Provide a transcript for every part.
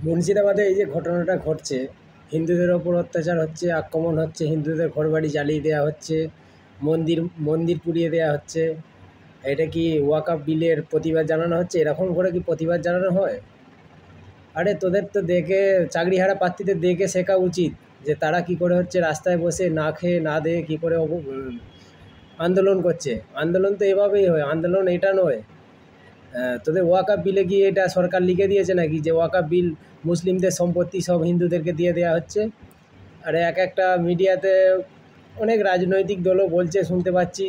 মুর্শিদাবাদে এই যে ঘটনাটা ঘটছে, হিন্দুদের ওপর অত্যাচার হচ্ছে, আক্রমণ হচ্ছে, হিন্দুদের ঘরবাড়ি জ্বালিয়ে দেওয়া হচ্ছে, মন্দির মন্দির পুড়িয়ে দেওয়া হচ্ছে, এটা কি ওয়াকআপ বিলের প্রতিবাদ জানানো হচ্ছে? এরকম করে কি প্রতিবাদ জানানো হয়? আরে তোদের তো দেখে চাকরিহারা প্রার্থীদের দেখে শেখা উচিত যে তারা কি করে হচ্ছে রাস্তায় বসে না খেয়ে না দেয়ে কী করে আন্দোলন করছে। আন্দোলন তো এভাবেই হয়, আন্দোলন এটা নয়। তোদের ওয়াকআপ বিলে কি এটা সরকার লিখে দিয়েছে নাকি যে ওয়াকআপ বিল মুসলিমদের সম্পত্তি সব হিন্দুদেরকে দিয়ে দেওয়া হচ্ছে? আর একটা মিডিয়াতে অনেক রাজনৈতিক দলও বলছে, শুনতে পাচ্ছি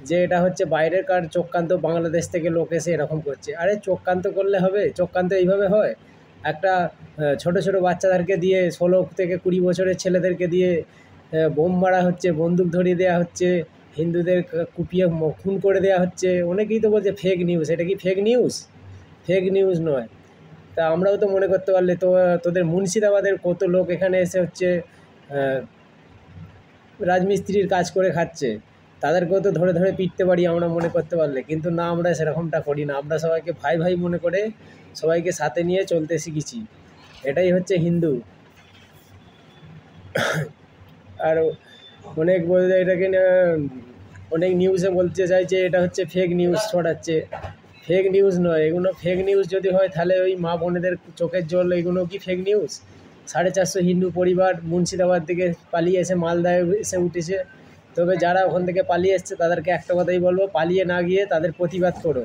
যে এটা হচ্ছে বাইরের কার চক্রান্ত, বাংলাদেশ থেকে লোক এসে এরকম করছে। আরে চক্রান্ত করলে হবে? চক্রান্ত এইভাবে হয়? একটা ছোট ছোট বাচ্চাদেরকে দিয়ে 16 থেকে 20 বছরের ছেলেদেরকে দিয়ে বোম মারা হচ্ছে, বন্দুক ধরিয়ে দেওয়া হচ্ছে, হিন্দুদের কুপিয়ে খুন করে দেওয়া হচ্ছে। অনেকেই তো বলছে ফেক নিউজ। এটা কি ফেক নিউজ? ফেক নিউজ নয়। তা আমরাও তো মনে করতে পারলে তো তোদের মুর্শিদাবাদের কত লোক এখানে এসে হচ্ছে রাজমিস্ত্রির কাজ করে খাচ্ছে, তাদেরকেও তো ধরে ধরে পিটতে পারি আমরা মনে করতে পারলে। কিন্তু না, আমরা সেরকমটা করি না। আমরা সবাইকে ভাই ভাই মনে করে সবাইকে সাথে নিয়ে চলতে শিখেছি। এটাই হচ্ছে হিন্দু। আর অনেক বলতে এটাকে অনেক নিউজে বলতে চাইছে এটা হচ্ছে ফেক নিউজ ছড়াচ্ছে। ফেক নিউজ নয় এগুলো। ফেক নিউজ যদি হয় তাহলে ওই মা বোনেদের চোখের জল, এগুলো কি ফেক নিউজ? 450 হিন্দু পরিবার মুর্শিদাবাদ থেকে পালিয়ে এসে মালদায় এসে উঠেছে। তবে যারা ওখান থেকে পালিয়ে এসছে তাদেরকে একটা কথাই বলবো, পালিয়ে না গিয়ে তাদের প্রতিবাদ করো।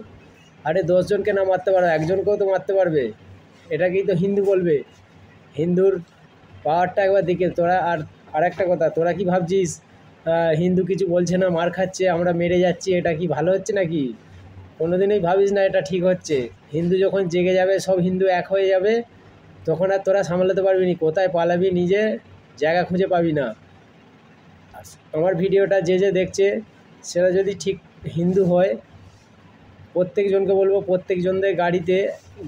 আরে 10 জনকে না মারতে পারো, একজনকেও তো মারতে পারবে। এটাকেই তো হিন্দু বলবে। হিন্দুর পাওয়ারটা একবার দেখে তোরা। আর একটা কথা, তোরা কি ভাবছিস হিন্দু কিছু বলছে না, মার খাচ্ছে, আমরা মেরে যাচ্ছি, এটা কি ভালো হচ্ছে নাকি? কোনোদিনই ভাবিস না এটা ঠিক হচ্ছে। হিন্দু যখন জেগে যাবে, সব হিন্দু এক হয়ে যাবে, তখন আর তোরা সামলাতে পারবি না। কোথায় পালাবি, নিজে জায়গা খুঁজে পাবি না। আমার ভিডিওটা যে যে দেখছে সেটা যদি ঠিক হিন্দু হয়, প্রত্যেকজনকে বলবো প্রত্যেকজনদের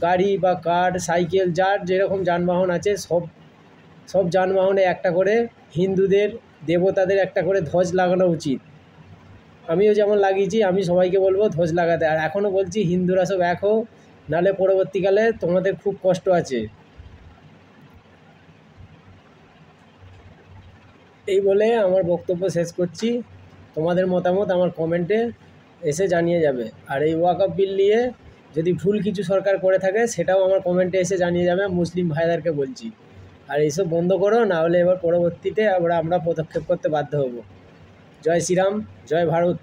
গাড়ি বা কার, সাইকেল, যার যেরকম যানবাহন আছে সব যানবাহনে একটা করে হিন্দুদের দেবতাদের একটা করে ধ্বজ লাগানো উচিত। আমিও যেমন লাগিয়েছি, আমি সবাইকে বলবো ধ্বজ লাগাতে। আর এখনও বলছি, হিন্দুরা সব এক হও, নাহলে পরবর্তীকালে তোমাদের খুব কষ্ট আছে। এই বলে আমার বক্তব্য শেষ করছি। তোমাদের মতামত আমার কমেন্টে এসে জানিয়ে যাবে। আর এই ওয়াকআপ বিল নিয়ে যদি ভুল কিছু সরকার করে থাকে সেটাও আমার কমেন্টে এসে জানিয়ে যাবে, মুসলিম ভাইদেরকে বলছি। আর এইসব বন্ধ করো, না হলে এবার পরবর্তীতে আমরা পদক্ষেপ করতে বাধ্য হব। জয় শ্রীরাম, জয় ভারত।